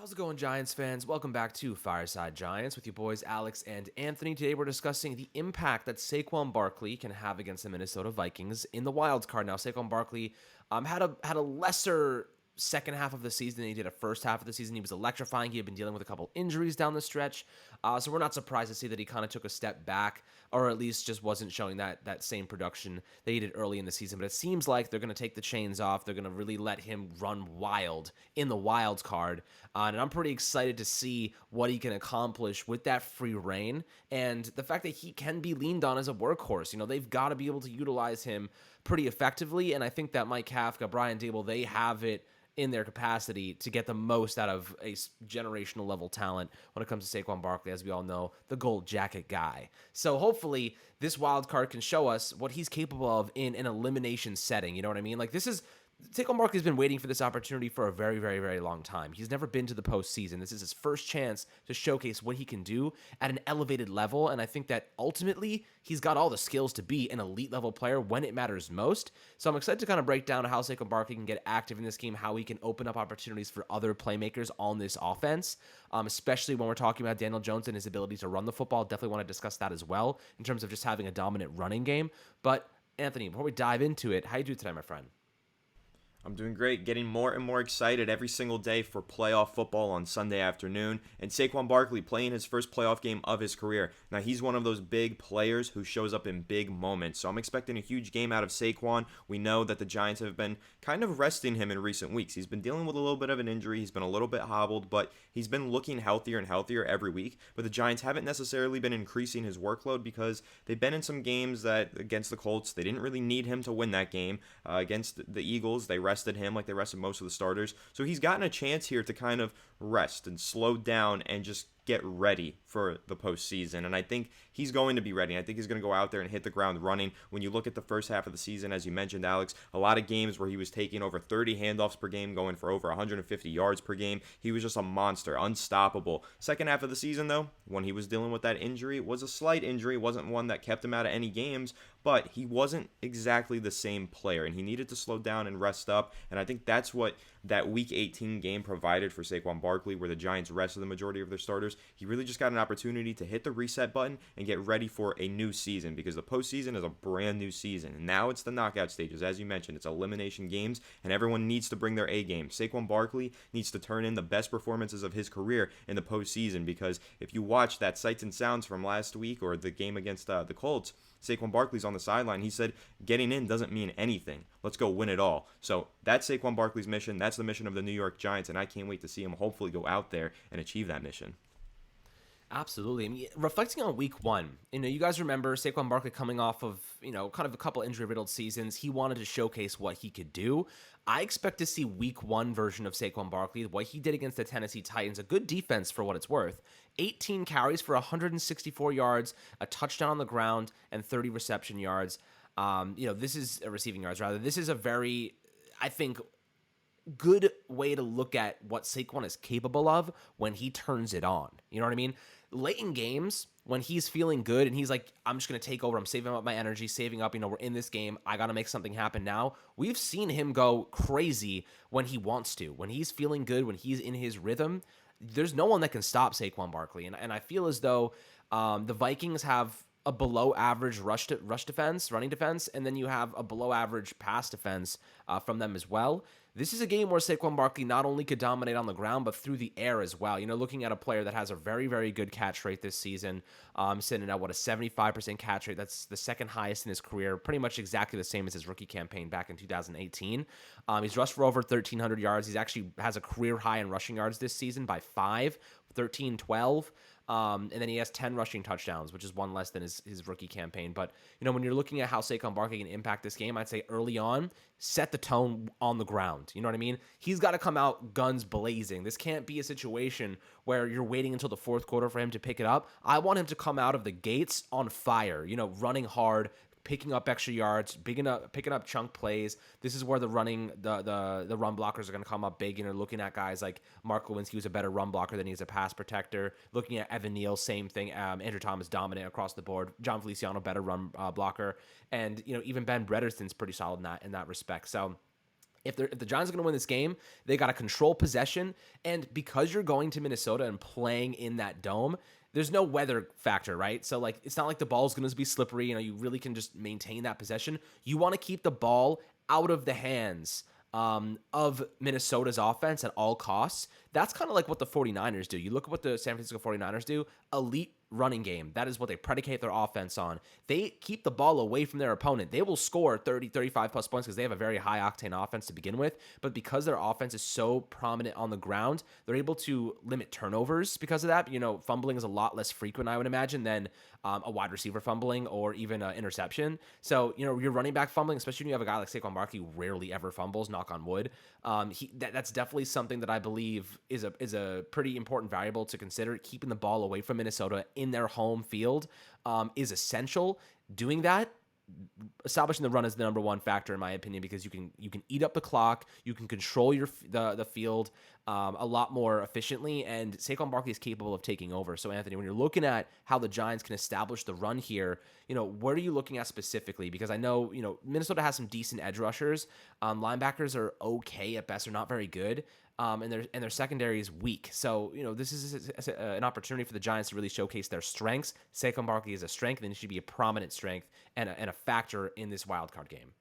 How's it going, Giants fans? Welcome back to Fireside Giants with your boys Alex and Anthony. Today we're discussing the impact that Saquon Barkley can have against the Minnesota Vikings in the wild card. Now, Saquon Barkley had a lesser second half of the season than he did a first half of the season. He was electrifying. He had been dealing with a couple injuries down the stretch, so we're not surprised to see that he kind of took a step back, or at least just wasn't showing that same production that he did early in the season. But it seems like they're going to take the chains off. They're going to really let him run wild in the wild card, and I'm pretty excited to see what he can accomplish with that free reign and the fact that he can be leaned on as a workhorse. You know, they've got to be able to utilize him pretty effectively, and I think that Mike Kafka, Brian Dable, they have it in their capacity to get the most out of a generational level talent when it comes to Saquon Barkley, as we all know, the gold jacket guy. So hopefully this wild card can show us what he's capable of in an elimination setting. You know what I mean? Like, Saquon Barkley's been waiting for this opportunity for a very, very, very long time. He's never been to the postseason. This is his first chance to showcase what he can do at an elevated level, and I think that ultimately he's got all the skills to be an elite level player when it matters most. So I'm excited to kind of break down how Saquon Barkley can get active in this game, how he can open up opportunities for other playmakers on this offense, especially when we're talking about Daniel Jones and his ability to run the football. Definitely want to discuss that as well in terms of just having a dominant running game. But Anthony, before we dive into it, how you do today, my friend? I'm doing great, getting more and more excited every single day for playoff football on Sunday afternoon, and Saquon Barkley playing his first playoff game of his career. Now, he's one of those big players who shows up in big moments, so I'm expecting a huge game out of Saquon. We know that the Giants have been kind of resting him in recent weeks. He's been dealing with a little bit of an injury, he's been a little bit hobbled, but he's been looking healthier and healthier every week, but the Giants haven't necessarily been increasing his workload because they've been in some games that, against the Colts, they didn't really need him to win that game. Against the Eagles, they rested him like they rested most of the starters. So he's gotten a chance here to kind of rest and slow down and just get ready for the postseason. And I think he's going to be ready. I think he's going to go out there and hit the ground running. When you look at the first half of the season, as you mentioned, Alex, a lot of games where he was taking over 30 handoffs per game, going for over 150 yards per game. He was just a monster, unstoppable. Second half of the season, though, when he was dealing with that injury, it was a slight injury. It wasn't one that kept him out of any games, but he wasn't exactly the same player, and he needed to slow down and rest up. And I think that's what that Week 18 game provided for Saquon Barkley, where the Giants rested the majority of their starters. He really just got an opportunity to hit the reset button and get ready for a new season, because the postseason is a brand new season. And now it's the knockout stages. As you mentioned, it's elimination games, and everyone needs to bring their A game. Saquon Barkley needs to turn in the best performances of his career in the postseason, because if you watch that sights and sounds from last week or the game against the Colts, Saquon Barkley's on the sideline. He said, getting in doesn't mean anything. Let's go win it all. So that's Saquon Barkley's mission. That's the mission of the New York Giants, and I can't wait to see him hopefully go out there and achieve that mission. Absolutely. I mean, reflecting on week one, you guys remember Saquon Barkley coming off of, kind of a couple injury-riddled seasons. He wanted to showcase what he could do. I expect to see week one version of Saquon Barkley, what he did against the Tennessee Titans, a good defense for what it's worth. 18 carries for 164 yards, a touchdown on the ground, and 30 reception yards. This is receiving yards, rather. This is a very, I think, good way to look at what Saquon is capable of when he turns it on. You know what I mean? Late in games, when he's feeling good and he's like, I'm just going to take over, I'm saving up my energy, saving up, we're in this game, I got to make something happen now. We've seen him go crazy when he wants to. When he's feeling good, when he's in his rhythm, there's no one that can stop Saquon Barkley. And I feel as though the Vikings have a below average running defense, and then you have a below average pass defense from them as well. This is a game where Saquon Barkley not only could dominate on the ground, but through the air as well. Looking at a player that has a very, very good catch rate this season, sitting at a 75% catch rate. That's the second highest in his career, pretty much exactly the same as his rookie campaign back in 2018. He's rushed for over 1,300 yards. He's actually has a career high in rushing yards this season by 5, 13, 12. And then he has 10 rushing touchdowns, which is one less than his rookie campaign. But, when you're looking at how Saquon Barkley can impact this game, I'd say early on, set the tone on the ground. You know what I mean? He's got to come out guns blazing. This can't be a situation where you're waiting until the fourth quarter for him to pick it up. I want him to come out of the gates on fire, running hard, picking up extra yards, picking up chunk plays. This is where the run blockers are going to come up big. Looking at guys like Mark Lewinsky, who's a better run blocker than he's a pass protector. Looking at Evan Neal, same thing. Andrew Thomas dominant across the board. John Feliciano, better run blocker, and even Ben Bredeson's pretty solid in that respect. So If the Giants are going to win this game, they got to control possession. And because you're going to Minnesota and playing in that dome, there's no weather factor, right? So, like, it's not like the ball's going to be slippery. You really can just maintain that possession. You want to keep the ball out of the hands of Minnesota's offense at all costs. That's kind of like what the 49ers do. You look at what the San Francisco 49ers do, elite running game. That is what they predicate their offense on. They keep the ball away from their opponent. They will score 30, 35 plus points because they have a very high octane offense to begin with. But because their offense is so prominent on the ground, they're able to limit turnovers because of that. Fumbling is a lot less frequent, I would imagine, than a wide receiver fumbling or even an interception. So, your running back fumbling, especially when you have a guy like Saquon Barkley who rarely ever fumbles, knock on wood, that's definitely something that I believe is a pretty important variable to consider. Keeping the ball away from Minnesota in their home field is essential. Doing that, establishing the run is the number one factor in my opinion, because you can eat up the clock, you can control the field a lot more efficiently, and Saquon Barkley is capable of taking over. So Anthony, when you're looking at how the Giants can establish the run here, what are you looking at specifically? Because I know Minnesota has some decent edge rushers, linebackers are okay at best, they're not very good. And their secondary is weak. So, this is an opportunity for the Giants to really showcase their strengths. Saquon Barkley is a strength, and he should be a prominent strength and a factor in this wildcard game.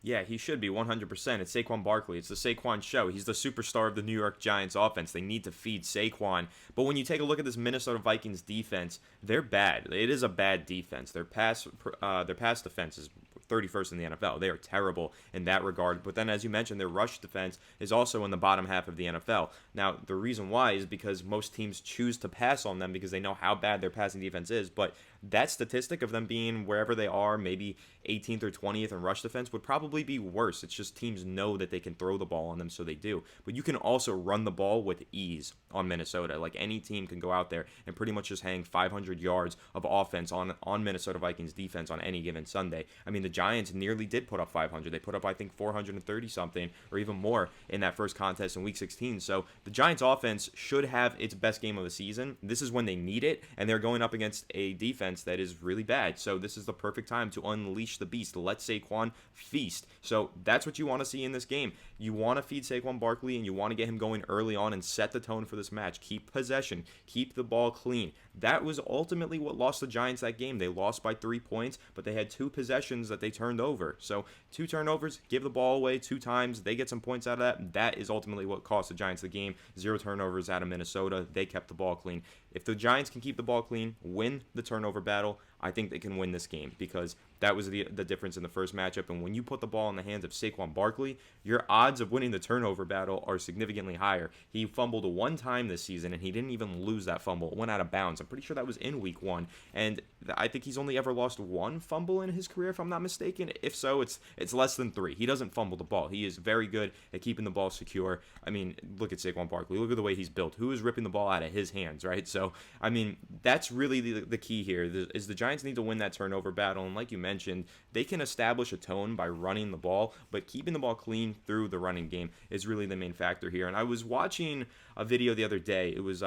Yeah, he should be 100%. It's Saquon Barkley. It's the Saquon show. He's the superstar of the New York Giants offense. They need to feed Saquon. But when you take a look at this Minnesota Vikings defense, they're bad. It is a bad defense. Their pass defense is 31st in the NFL. They are terrible in that regard. But then, as you mentioned, their rush defense is also in the bottom half of the NFL. Now, the reason why is because most teams choose to pass on them because they know how bad their passing defense is. But that statistic of them being wherever they are, maybe 18th or 20th in rush defense, would probably be worse. It's just teams know that they can throw the ball on them, so they do. But you can also run the ball with ease on Minnesota. Like, any team can go out there and pretty much just hang 500 yards of offense on Minnesota Vikings defense on any given Sunday. I mean, the Giants nearly did put up 500. They put up, I think, 430 something or even more in that first contest in Week 16. So the Giants offense should have its best game of the season. This is when they need it, and they're going up against a defense that is really bad. So this is the perfect time to unleash the beast. Let Saquon feast. So that's what you want to see in this game. You want to feed Saquon Barkley, and you want to get him going early on and set the tone for this match. Keep possession. Keep the ball clean. That was ultimately what lost the Giants that game. They lost by 3 points, but they had 2 possessions that they turned over. So 2 turnovers, give the ball away 2 times. They get some points out of that. That is ultimately what cost the Giants the game. 0 turnovers out of Minnesota. They kept the ball clean. If the Giants can keep the ball clean, win the turnover battle, I think they can win this game, because that was the difference in the first matchup. And when you put the ball in the hands of Saquon Barkley, your odds of winning the turnover battle are significantly higher. He fumbled 1 time this season, and he didn't even lose that fumble. It went out of bounds. I'm pretty sure that was in Week 1. And I think he's only ever lost 1 fumble in his career, if I'm not mistaken. If so, it's less than 3. He doesn't fumble the ball. He is very good at keeping the ball secure. I mean, look at Saquon Barkley. Look at the way he's built. Who is ripping the ball out of his hands, right? So, I mean, that's really the key here, is the Giants need to win that turnover battle. And like you mentioned, they can establish a tone by running the ball, but keeping the ball clean through the running game is really the main factor here. And I was watching a video the other day. It was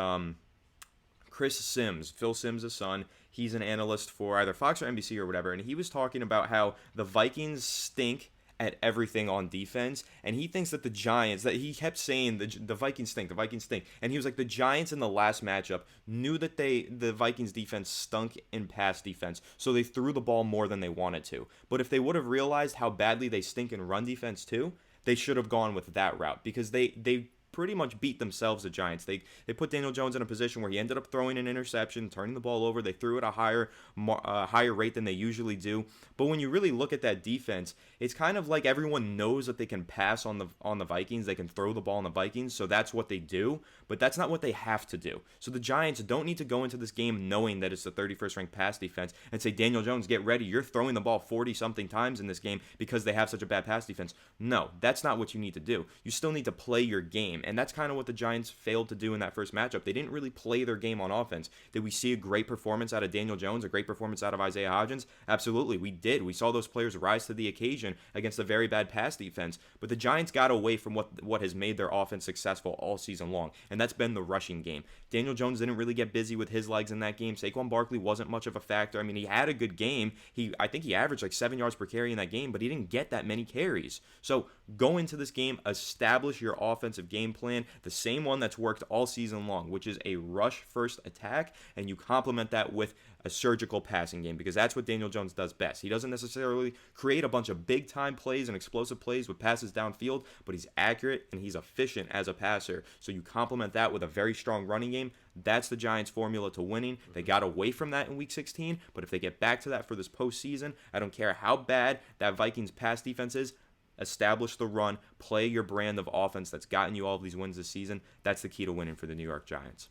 Chris Sims, Phil Sims' son. He's an analyst for either Fox or NBC or whatever, and he was talking about how the Vikings stink at everything on defense, and he thinks that the Giants, that he kept saying the Vikings stink, the Vikings stink, and he was like, the Giants in the last matchup knew that the Vikings defense stunk in pass defense, so they threw the ball more than they wanted to. But if they would have realized how badly they stink in run defense too, they should have gone with that route, because they pretty much beat themselves, the Giants. They put Daniel Jones in a position where he ended up throwing an interception, turning the ball over. They threw at a higher rate than they usually do. But when you really look at that defense, it's kind of like everyone knows that they can pass on the Vikings. They can throw the ball on the Vikings, so that's what they do. But that's not what they have to do. So the Giants don't need to go into this game knowing that it's the 31st ranked pass defense and say, Daniel Jones, get ready. You're throwing the ball 40-something times in this game because they have such a bad pass defense. No, that's not what you need to do. You still need to play your game. And that's kind of what the Giants failed to do in that first matchup. They didn't really play their game on offense. Did we see a great performance out of Daniel Jones, a great performance out of Isaiah Hodgins? Absolutely, we did. We saw those players rise to the occasion against a very bad pass defense. But the Giants got away from what has made their offense successful all season long, and that's been the rushing game. Daniel Jones didn't really get busy with his legs in that game. Saquon Barkley wasn't much of a factor. I mean, he had a good game. I think he averaged like 7 yards per carry in that game, but he didn't get that many carries. So go into this game, establish your offensive game plan, the same one that's worked all season long, which is a rush first attack, and you complement that with a surgical passing game, because that's what Daniel Jones does best. He doesn't necessarily create a bunch of big time plays and explosive plays with passes downfield, but he's accurate and he's efficient as a passer. So you complement that with a very strong running game. That's the Giants' formula to winning. They got away from that in Week 16, but if they get back to that for this postseason, I don't care how bad that Vikings pass defense is, establish the run, play your brand of offense that's gotten you all of these wins this season. That's the key to winning for the New York Giants.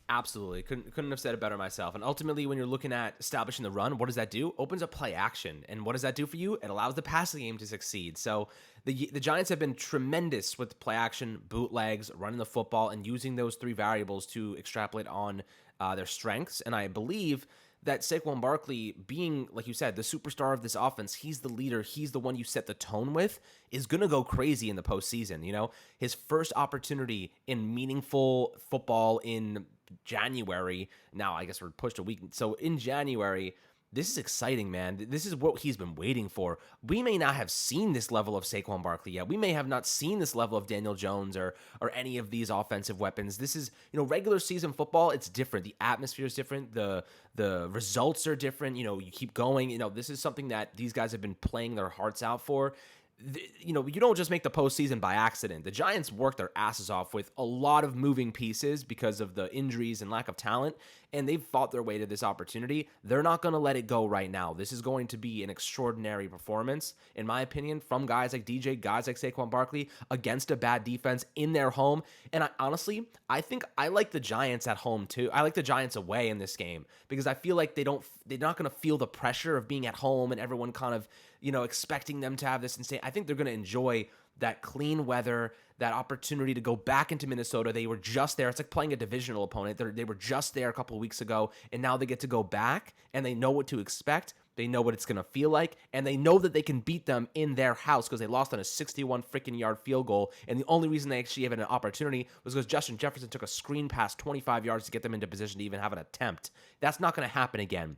Absolutely. Couldn't have said it better myself. And ultimately, when you're looking at establishing the run, what does that do? Opens up play action. And what does that do for you? It allows the passing game to succeed. So the Giants have been tremendous with play action, bootlegs, running the football, and using those three variables to extrapolate on their strengths. And I believe that Saquon Barkley, being, like you said, the superstar of this offense, he's the leader, he's the one you set the tone with, is going to go crazy in the postseason. You know, his first opportunity in meaningful football in January. Now, I guess we're pushed a week. So in January, this is exciting, man. This is what he's been waiting for. We may not have seen this level of Saquon Barkley yet. We may have not seen this level of Daniel Jones or any of these offensive weapons. This is, regular season football. It's different. The atmosphere is different. The results are different. You keep going. This is something that these guys have been playing their hearts out for. You don't just make the postseason by accident. The Giants worked their asses off with a lot of moving pieces because of the injuries and lack of talent, and they've fought their way to this opportunity. They're not going to let it go right now. This is going to be an extraordinary performance, in my opinion, from guys like DJ, guys like Saquon Barkley, against a bad defense in their home. And I think I like the Giants at home too. I like the Giants away in this game because I feel like they're not going to feel the pressure of being at home and everyone kind of expecting them to have this insane. I think they're going to enjoy that clean weather, that opportunity to go back into Minnesota. They were just there. It's like playing a divisional opponent. They were just there a couple of weeks ago, and now they get to go back, and they know what to expect. They know what it's going to feel like, and they know that they can beat them in their house because they lost on a 61 freaking yard field goal, and the only reason they actually had an opportunity was because Justin Jefferson took a screen pass 25 yards to get them into position to even have an attempt. That's not going to happen again.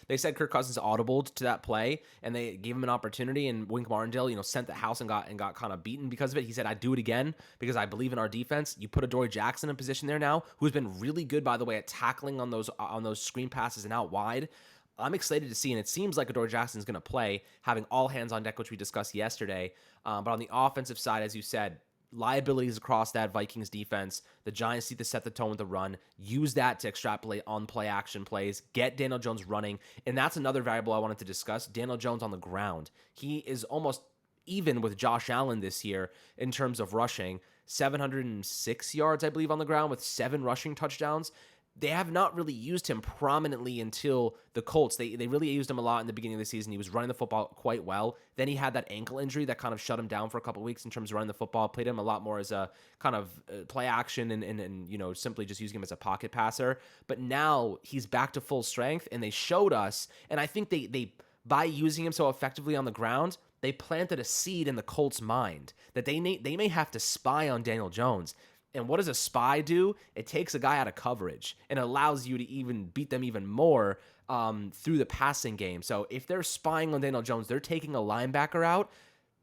They said Kirk Cousins audibled to that play, and they gave him an opportunity, and Wink Martindale, sent the house and got kind of beaten because of it. He said, I'd do it again because I believe in our defense. You put Adoree Jackson in position there now, who's been really good, by the way, at tackling on those screen passes and out wide. I'm excited to see, and it seems like Adoree Jackson's going to play, having all hands on deck, which we discussed yesterday. But on the offensive side, as you said, liabilities across that Vikings defense. The Giants need to set the tone with the run, use that to extrapolate on play action plays, get Daniel Jones running. And that's another variable I wanted to discuss. Daniel Jones on the ground. He is almost even with Josh Allen this year in terms of rushing. 706 yards, I believe, on the ground with 7 rushing touchdowns. They have not really used him prominently until the Colts. They really used him a lot in the beginning of the season. He was running the football quite well. Then he had that ankle injury that kind of shut him down for a couple of weeks in terms of running the football. Played him a lot more as a kind of play action and simply just using him as a pocket passer. But now he's back to full strength, and they showed us, and I think they by using him so effectively on the ground, they planted a seed in the Colts' mind that they may have to spy on Daniel Jones. And what does a spy do? It takes a guy out of coverage and allows you to even beat them even more through the passing game. So if they're spying on Daniel Jones, they're taking a linebacker out.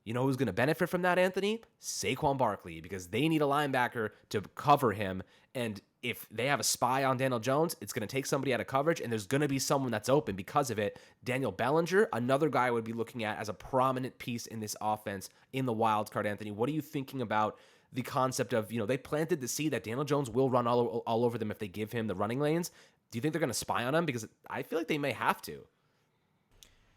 You know who's going to benefit from that, Anthony? Saquon Barkley, because they need a linebacker to cover him. And if they have a spy on Daniel Jones, it's going to take somebody out of coverage, and there's going to be someone that's open because of it. Daniel Bellinger, another guy I would be looking at as a prominent piece in this offense in the wild card, Anthony. What are you thinking about the concept of, they planted the seed that Daniel Jones will run all over them if they give him the running lanes? Do you think they're going to spy on him? Because I feel like they may have to.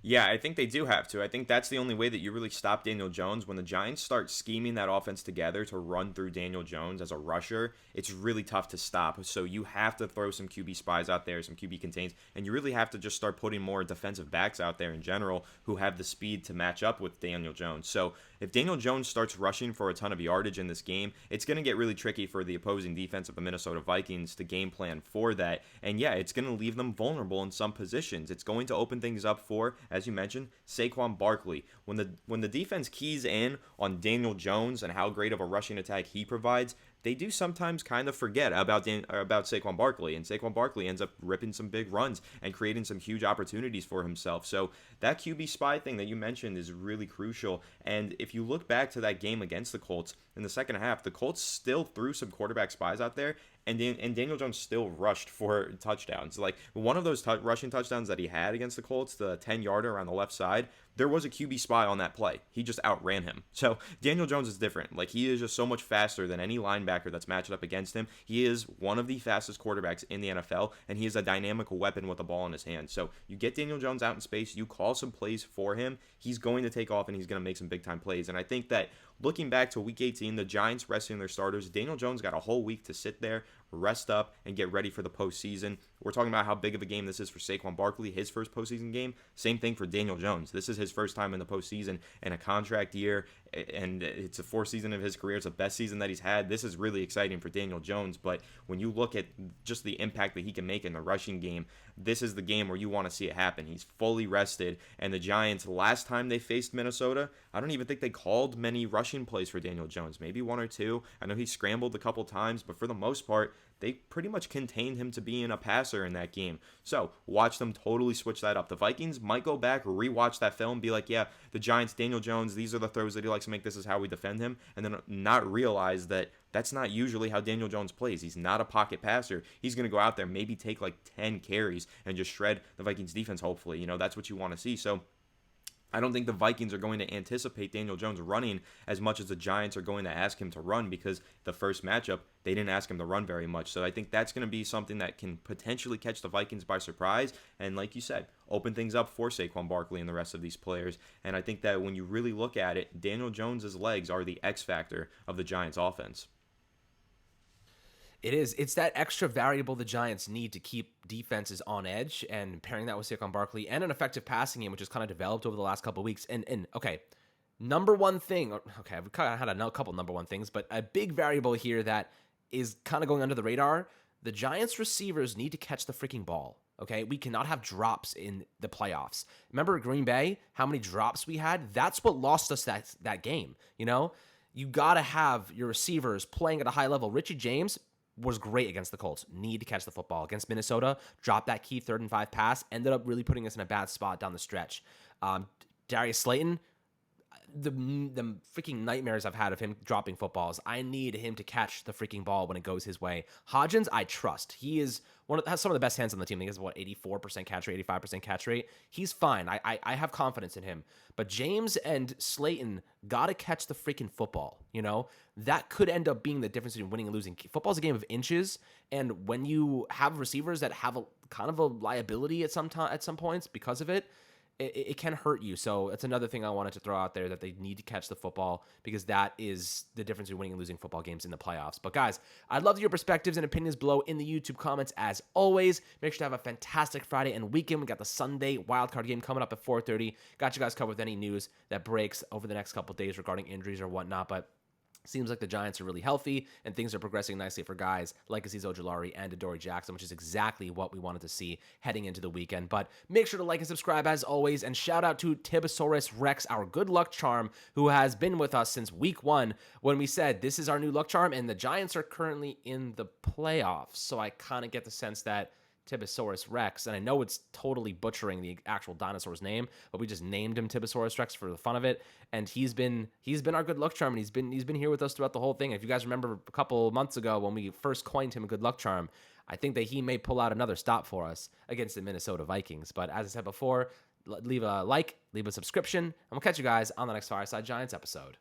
Yeah, I think they do have to. I think that's the only way that you really stop Daniel Jones. When the Giants start scheming that offense together to run through Daniel Jones as a rusher, it's really tough to stop. So you have to throw some QB spies out there, some QB contains, and you really have to just start putting more defensive backs out there in general who have the speed to match up with Daniel Jones. So if Daniel Jones starts rushing for a ton of yardage in this game, it's going to get really tricky for the opposing defense of the Minnesota Vikings to game plan for that. And yeah, it's going to leave them vulnerable in some positions. It's going to open things up for, as you mentioned, Saquon Barkley. When the defense keys in on Daniel Jones and how great of a rushing attack he provides, they do sometimes kind of forget about Saquon Barkley, and Saquon Barkley ends up ripping some big runs and creating some huge opportunities for himself. So that QB spy thing that you mentioned is really crucial. And if you look back to that game against the Colts in the second half, the Colts still threw some quarterback spies out there, and Daniel Jones still rushed for touchdowns. Like one of those rushing touchdowns that he had against the Colts, the 10-yarder around the left side, there was a QB spy on that play. He just outran him. So Daniel Jones is different. Like he is just so much faster than any linebacker that's matched up against him. He is one of the fastest quarterbacks in the NFL, and he is a dynamic weapon with the ball in his hand. So you get Daniel Jones out in space, you call some plays for him, he's going to take off and he's going to make some big time plays. And I think that looking back to week 18, the Giants resting their starters, Daniel Jones got a whole week to sit there, rest up, and get ready for the postseason. We're talking about how big of a game this is for Saquon Barkley, his first postseason game. Same thing for Daniel Jones. This is his first time in the postseason in a contract year, and it's the fourth season of his career. It's the best season that he's had. This is really exciting for Daniel Jones, but when you look at just the impact that he can make in the rushing game, this is the game where you want to see it happen. He's fully rested, and the Giants, last time they faced Minnesota, I don't even think they called many rushing plays for Daniel Jones, maybe one or two. I know he scrambled a couple times, but for the most part, they pretty much contained him to being a passer in that game. So watch them totally switch that up. The Vikings might go back, rewatch that film, be like, yeah, the Giants, Daniel Jones, these are the throws that he likes to make. This is how we defend him. And then not realize that that's not usually how Daniel Jones plays. He's not a pocket passer. He's going to go out there, maybe take like 10 carries and just shred the Vikings defense, hopefully. That's what you want to see. So I don't think the Vikings are going to anticipate Daniel Jones running as much as the Giants are going to ask him to run, because the first matchup, they didn't ask him to run very much. So I think that's going to be something that can potentially catch the Vikings by surprise. And like you said, open things up for Saquon Barkley and the rest of these players. And I think that when you really look at it, Daniel Jones's legs are the X factor of the Giants offense. It is. It's that extra variable the Giants need to keep defenses on edge, and pairing that with Saquon Barkley and an effective passing game, which has kind of developed over the last couple of weeks. And okay, number one thing, okay, I've kind of had a couple number one things, but a big variable here that is kind of going under the radar, the Giants receivers need to catch the freaking ball. Okay, we cannot have drops in the playoffs. Remember Green Bay, how many drops we had? That's what lost us that game. You got to have your receivers playing at a high level. Richie James was great against the Colts. Need to catch the football. Against Minnesota, dropped that key 3rd and 5 pass. Ended up really putting us in a bad spot down the stretch. Darius Slayton, the freaking nightmares I've had of him dropping footballs. I need him to catch the freaking ball when it goes his way. Hodgins, I trust. He is has some of the best hands on the team. I think he has 84% catch rate, 85% catch rate. He's fine. I have confidence in him. But James and Slayton got to catch the freaking football. That could end up being the difference between winning and losing. Football's a game of inches, and when you have receivers that have a kind of a liability at some points because of it, it can hurt you. So it's another thing I wanted to throw out there, that they need to catch the football, because that is the difference between winning and losing football games in the playoffs. But guys, I'd love your perspectives and opinions below in the YouTube comments as always. Make sure to have a fantastic Friday and weekend. We got the Sunday wildcard game coming up at 4:30. Got you guys covered with any news that breaks over the next couple days regarding injuries or whatnot. But seems like the Giants are really healthy and things are progressing nicely for guys like Azeez Ojulari and Adoree Jackson, which is exactly what we wanted to see heading into the weekend. But make sure to like and subscribe as always, and shout out to Tibosaurus Rex, our good luck charm, who has been with us since week 1 when we said this is our new luck charm, and the Giants are currently in the playoffs. So I kind of get the sense that Tibosaurus Rex, and I know it's totally butchering the actual dinosaur's name, but we just named him Tibosaurus Rex for the fun of it. And he's been our good luck charm, and he's been here with us throughout the whole thing. If you guys remember a couple months ago when we first coined him a good luck charm, I think that he may pull out another stop for us against the Minnesota Vikings. But as I said before, leave a like, leave a subscription, and we'll catch you guys on the next Fireside Giants episode.